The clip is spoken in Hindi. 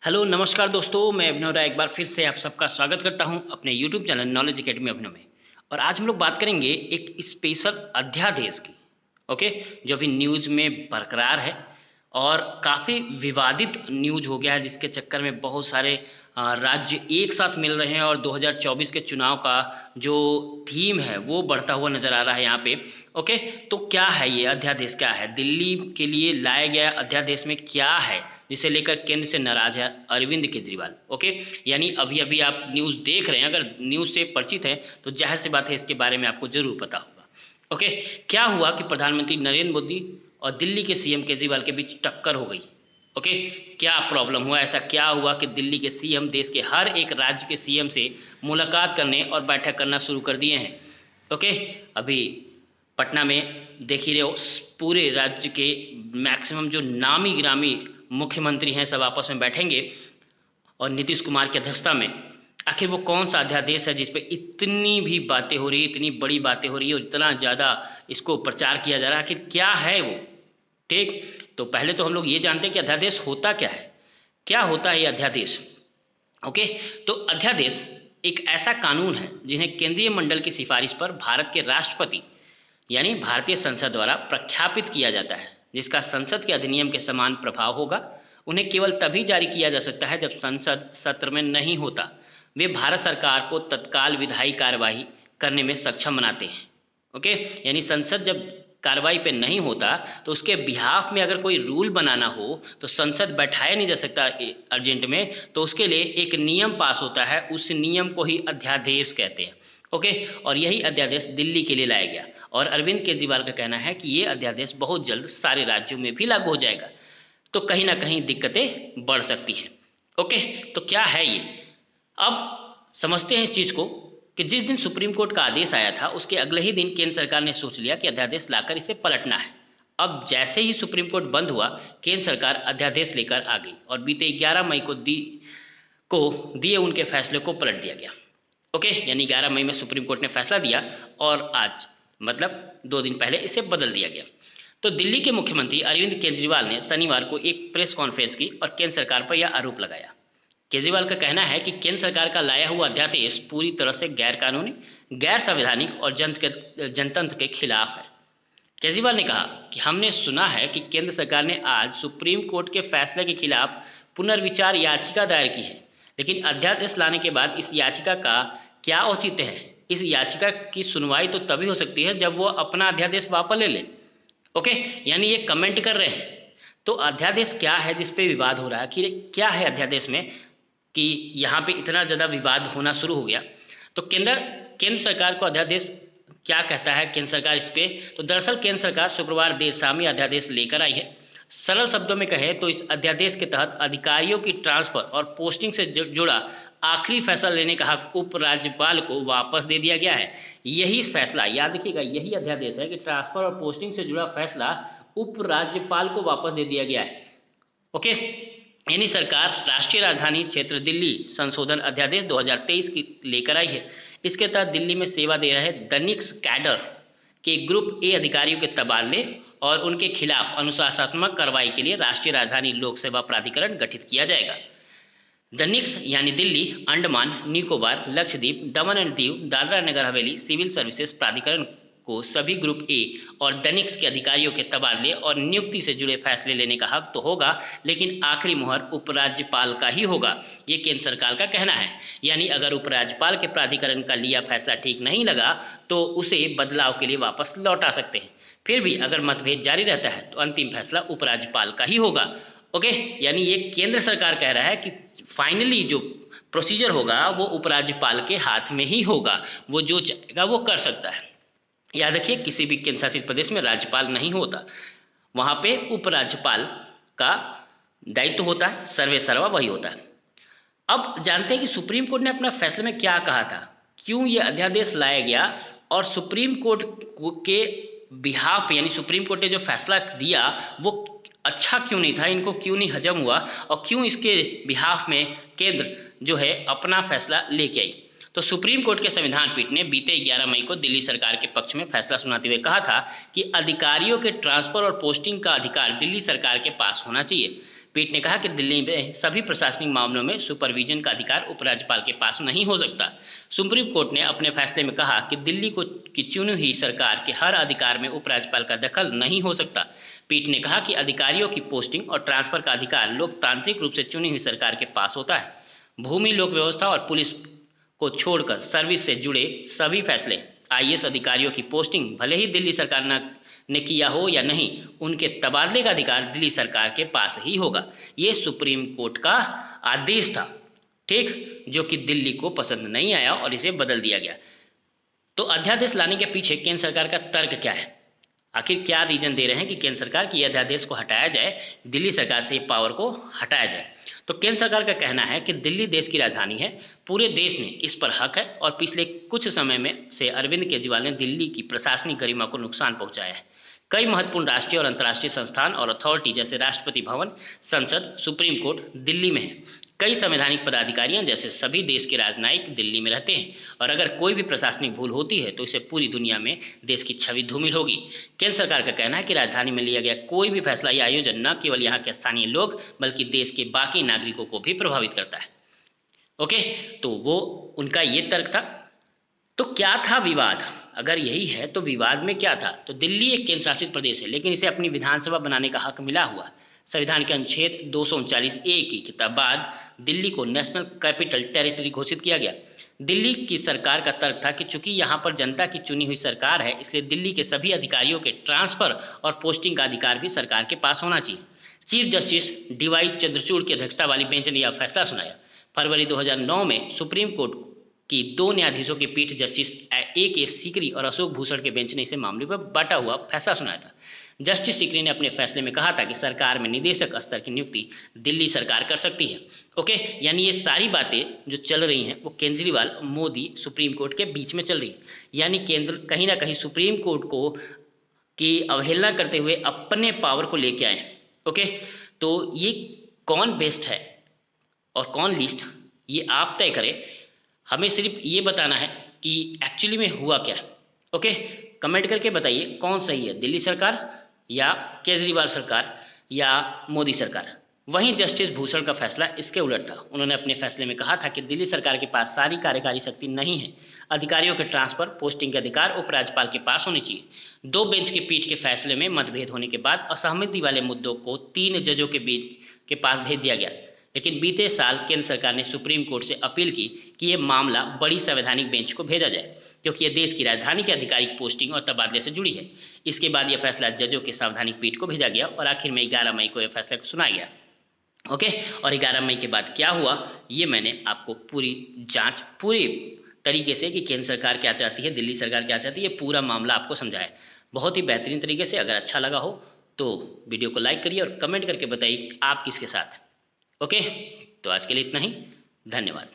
हेलो नमस्कार दोस्तों, मैं अभिनव राय एक बार फिर से आप सबका स्वागत करता हूं अपने यूट्यूब चैनल नॉलेज एकेडमी अभिनव में। और आज हम लोग बात करेंगे एक स्पेशल अध्यादेश की। ओके, जो अभी न्यूज़ में बरकरार है और काफ़ी विवादित न्यूज़ हो गया है, जिसके चक्कर में बहुत सारे राज्य एक साथ मिल रहे हैं और 2024 के चुनाव का जो थीम है वो बढ़ता हुआ नज़र आ रहा है यहाँ पे। ओके, तो क्या है ये अध्यादेश, क्या है दिल्ली के लिए लाया गया अध्यादेश में क्या है जिसे लेकर केंद्र से नाराज है अरविंद केजरीवाल। ओके, यानी अभी अभी आप न्यूज़ देख रहे हैं, अगर न्यूज़ से परिचित हैं तो जाहिर सी बात है इसके बारे में आपको जरूर पता होगा। ओके, क्या हुआ कि प्रधानमंत्री नरेंद्र मोदी और दिल्ली के सीएम केजरीवाल के बीच टक्कर हो गई। ओके, क्या प्रॉब्लम हुआ, ऐसा क्या हुआ कि दिल्ली के सीएम देश के हर एक राज्य के सीएम से मुलाकात करने और बैठक करना शुरू कर दिए हैं। ओके, अभी पटना में देख ही रहे हो, पूरे राज्य के मैक्सिमम जो नामी गिरामी मुख्यमंत्री हैं सब आपस में बैठेंगे और नीतीश कुमार की अध्यक्षता में आखिर वो कौन सा अध्यादेश है जिस पे इतनी भी बातें हो रही है, इतनी बड़ी बातें हो रही है और इतना ज़्यादा इसको प्रचार किया जा रहा है, आखिर क्या है वो। ठीक, तो पहले तो हम लोग ये जानते हैं कि अध्यादेश होता क्या है, क्या होता है ये अध्यादेश। ओके, तो अध्यादेश एक ऐसा कानून है जिन्हें केंद्रीय मंडल की सिफारिश पर भारत के राष्ट्रपति यानी भारतीय संसद द्वारा प्रख्यापित किया जाता है, जिसका संसद के अधिनियम के समान प्रभाव होगा। उन्हें केवल तभी जारी किया जा सकता है जब संसद सत्र में नहीं होता। वे भारत सरकार को तत्काल विधायी कार्यवाही करने में सक्षम बनाते हैं। ओके, यानी संसद जब कार्रवाई पे नहीं होता तो उसके बिहाफ में अगर कोई रूल बनाना हो तो संसद बैठाया नहीं जा सकता अर्जेंट में, तो उसके लिए एक नियम पास होता है, उस नियम को ही अध्यादेश कहते हैं। ओके, और यही अध्यादेश दिल्ली के लिए लाया गया और अरविंद केजरीवाल का कहना है कि ये अध्यादेश बहुत जल्द सारे राज्यों में भी लागू हो जाएगा, तो कहीं ना कहीं दिक्कतें बढ़ सकती हैं। ओके, तो क्या है ये, अब समझते हैं इस चीज़ को कि जिस दिन सुप्रीम कोर्ट का आदेश आया था उसके अगले ही दिन केंद्र सरकार ने सोच लिया कि अध्यादेश लाकर इसे पलटना है। अब जैसे ही सुप्रीम कोर्ट बंद हुआ, केंद्र सरकार अध्यादेश लेकर आ गई और बीते 11 मई को दिए उनके फैसले को पलट दिया गया। ओके, यानी 11 मई में सुप्रीम कोर्ट ने फैसला दिया और आज मतलब 2 दिन पहले इसे बदल दिया गया। तो दिल्ली के मुख्यमंत्री अरविंद केजरीवाल ने शनिवार को एक प्रेस कॉन्फ्रेंस की और केंद्र सरकार पर यह आरोप लगाया। केजरीवाल का कहना है कि केंद्र सरकार का लाया हुआ अध्यादेश पूरी तरह से गैर कानूनी, गैर संवैधानिक और जनतंत्र के खिलाफ है। केजरीवाल ने कहा कि हमने सुना है कि केंद्र सरकार ने आज सुप्रीम कोर्ट के फैसले के खिलाफ पुनर्विचार याचिका दायर की है, लेकिन अध्यादेश लाने के बाद इस याचिका का क्या औचित्य है। इस याचिका की सुनवाई तो तभी हो सकती है जब वो अपना अध्यादेश वापस ले ले। ओके, यानी ये कमेंट कर रहे हैं। तो अध्यादेश क्या है जिस पे विवाद हो रहा है, कि क्या है अध्यादेश में कि यहाँ पे इतना ज़्यादा विवाद होना शुरू हो गया। तो केंद्र सरकार को अध्यादेश क्या कहता है केंद्र सरकार इस पे, तो दरअसल केंद्र सरकार शुक्रवार देर शाम ये अध्यादेश लेकर आई है। सरल शब्दों में कहें तो इस अध्यादेश के तहत अधिकारियों की ट्रांसफर और पोस्टिंग से जुड़ा आखिरी फैसला लेने का हक उपराज्यपाल को वापस दे दिया गया है। यही फैसला, याद रखिएगा, यही अध्यादेश है कि ट्रांसफर और पोस्टिंग से जुड़ा फैसला उपराज्यपाल को वापस दे दिया गया है। ओके, यानी सरकार राष्ट्रीय राजधानी क्षेत्र दिल्ली संशोधन अध्यादेश 2023 की लेकर आई है। इसके तहत दिल्ली में सेवा दे रहे दनिक्स कैडर के ग्रुप ए अधिकारियों के तबादले और उनके खिलाफ अनुशासनात्मक कार्रवाई के लिए राष्ट्रीय राजधानी लोक सेवा प्राधिकरण गठित किया जाएगा। दनिक्स यानी दिल्ली, अंडमान निकोबार, लक्षद्वीप, दमन and Diu, Dadra Nagar Haveli civil services प्राधिकरण को सभी ग्रुप ए और दनिक्स के अधिकारियों के तबादले और नियुक्ति से जुड़े फैसले लेने का हक तो होगा, लेकिन आखिरी मुहर उपराज्यपाल का ही होगा, ये केंद्र सरकार का कहना है। यानी अगर उपराज्यपाल के प्राधिकरण का लिया फैसला ठीक नहीं लगा तो उसे बदलाव के लिए वापस लौटा सकते हैं। फिर भी अगर मतभेद जारी रहता है तो अंतिम फैसला उपराज्यपाल का ही होगा। ओके, यानी ये केंद्र सरकार कह रहा है कि फाइनली जो प्रोसीजर होगा वो उपराज्यपाल के हाथ में ही होगा, वो जो चाहेगा वो कर सकता है। याद रखिए, किसी भी केंद्र शासित प्रदेश में राज्यपाल नहीं होता, वहाँ पे उपराज्यपाल का दायित्व होता है, सर्वे सर्वा वही होता है। अब जानते हैं कि सुप्रीम कोर्ट ने अपना फैसले में क्या कहा था, क्यों ये अध्यादेश लाया गया और सुप्रीम कोर्ट के बिहाफ यानी सुप्रीम कोर्ट ने जो फैसला दिया वो अच्छा क्यों नहीं था, इनको क्यों नहीं हजम हुआ और क्यों इसके बिहाफ में केंद्र जो है अपना फैसला लेके आई। तो सुप्रीम कोर्ट के संविधान पीठ ने बीते 11 मई को दिल्ली सरकार के पक्ष में फैसला सुनाते हुए कहा था कि अधिकारियों के ट्रांसफर और पोस्टिंग का अधिकार दिल्ली सरकार के पास होना चाहिए। पीठ ने कहा कि दिल्ली में सभी प्रशासनिक मामलों में सुपरविजन का अधिकार उपराज्यपाल के पास नहीं हो सकता। सुप्रीम कोर्ट ने अपने फैसले में कहा कि दिल्ली की चुनी हुई सरकार के हर अधिकार में उपराज्यपाल का दखल नहीं हो सकता। पीठ ने कहा कि अधिकारियों की पोस्टिंग और ट्रांसफर का अधिकार लोकतांत्रिक रूप से चुनी हुई सरकार के पास होता है। भूमि, लोक व्यवस्था और पुलिस को छोड़कर सर्विस से जुड़े सभी फैसले, आईएएस अधिकारियों की पोस्टिंग भले ही दिल्ली सरकार ने किया हो या नहीं, उनके तबादले का अधिकार दिल्ली सरकार के पास ही होगा। ये सुप्रीम कोर्ट का आदेश था, ठीक, जो कि दिल्ली को पसंद नहीं आया और इसे बदल दिया गया। तो अध्यादेश लाने के पीछे केंद्र सरकार का तर्क क्या है? आखिर क्या रीजन दे रहे हैं कि केंद्र सरकार की अध्यादेश को हटाया जाए, दिल्ली सरकार से पावर को हटाया जाए? तो केंद्र सरकार का कहना है कि दिल्ली देश की राजधानी है, पूरे देश ने इस पर हक है और पिछले कुछ समय में से अरविंद केजरीवाल ने दिल्ली की प्रशासनिक गरिमा को नुकसान पहुंचाया है। कई महत्वपूर्ण राष्ट्रीय और अंतर्राष्ट्रीय संस्थान और अथॉरिटी जैसे राष्ट्रपति भवन, संसद, सुप्रीम कोर्ट दिल्ली में है। कई संवैधानिक पदाधिकारियों जैसे सभी देश के राजनयिक दिल्ली में रहते हैं और अगर कोई भी प्रशासनिक भूल होती है तो इसे पूरी दुनिया में देश की छवि धूमिल होगी। केंद्र सरकार का कहना है कि राजधानी में लिया गया कोई भी फैसला या आयोजन न केवल यहाँ के स्थानीय लोग बल्कि देश के बाकी नागरिकों को भी प्रभावित करता है। ओके, तो वो उनका ये तर्क था। तो क्या था विवाद? अगर यही है तो विवाद में क्या था? तो दिल्ली एक केंद्र शासित प्रदेश है, लेकिन इसे अपनी विधानसभा बनाने का हक मिला हुआ। संविधान के अनुच्छेद 239A की किताब बाद दिल्ली को नेशनल कैपिटल टेरिटरी घोषित किया गया। दिल्ली की सरकार का तर्क था कि चूंकि यहाँ पर जनता की चुनी हुई सरकार है, इसलिए दिल्ली के सभी अधिकारियों के ट्रांसफर और पोस्टिंग का अधिकार भी सरकार के पास होना चाहिए। चीफ जस्टिस DY चंद्रचूड़ की अध्यक्षता वाली बेंच ने यह फैसला सुनाया। फरवरी 2009 में सुप्रीम कोर्ट की 2 न्यायाधीशों की पीठ जस्टिस AK सीकरी और अशोक भूषण के बेंच ने इसे मामले पर बटा हुआ फैसला सुनाया था। जस्टिस सीकरी ने अपने फैसले में कहा था कि सरकार में निदेशक स्तर की नियुक्ति दिल्ली सरकार कर सकती है। ओके, यानी ये सारी बातें जो चल रही हैं वो केजरीवाल, मोदी, सुप्रीम कोर्ट के बीच में चल रही है। यानी केंद्र कहीं ना कहीं सुप्रीम कोर्ट को की अवहेलना करते हुए अपने पावर को लेके आए हैं। ओके, तो ये कौन बेस्ट है और कौन लीस्ट, ये आप तय करें। हमें सिर्फ ये बताना है कि एक्चुअली में हुआ क्या। ओके, कमेंट करके बताइए कौन सही है, दिल्ली सरकार या केजरीवाल सरकार या मोदी सरकार। वहीं जस्टिस भूषण का फैसला इसके उलट था। उन्होंने अपने फैसले में कहा था कि दिल्ली सरकार के पास सारी कार्यकारी शक्ति नहीं है, अधिकारियों के ट्रांसफर, पोस्टिंग के अधिकार उपराज्यपाल के पास होने चाहिए। 2 बेंच की पीठ के फैसले में मतभेद होने के बाद असहमति वाले मुद्दों को 3 जजों के बीच के पास भेज दिया गया। लेकिन बीते साल केंद्र सरकार ने सुप्रीम कोर्ट से अपील की कि यह मामला बड़ी संवैधानिक बेंच को भेजा जाए, क्योंकि यह देश की राजधानी के आधिकारिक पोस्टिंग और तबादले से जुड़ी है। इसके बाद यह फैसला जजों के संवैधानिक पीठ को भेजा गया और आखिर में 11 मई को यह फैसला सुनाया गया। ओके, और 11 मई के बाद क्या हुआ ये मैंने आपको पूरी जांच, पूरी तरीके से कि केंद्र सरकार क्या चाहती है, दिल्ली सरकार क्या चाहती है, पूरा मामला आपको समझाया बहुत ही बेहतरीन तरीके से। अगर अच्छा लगा हो तो वीडियो को लाइक करिए और कमेंट करके बताइए कि आप किसके साथ। ओके, तो आज के लिए इतना ही। धन्यवाद।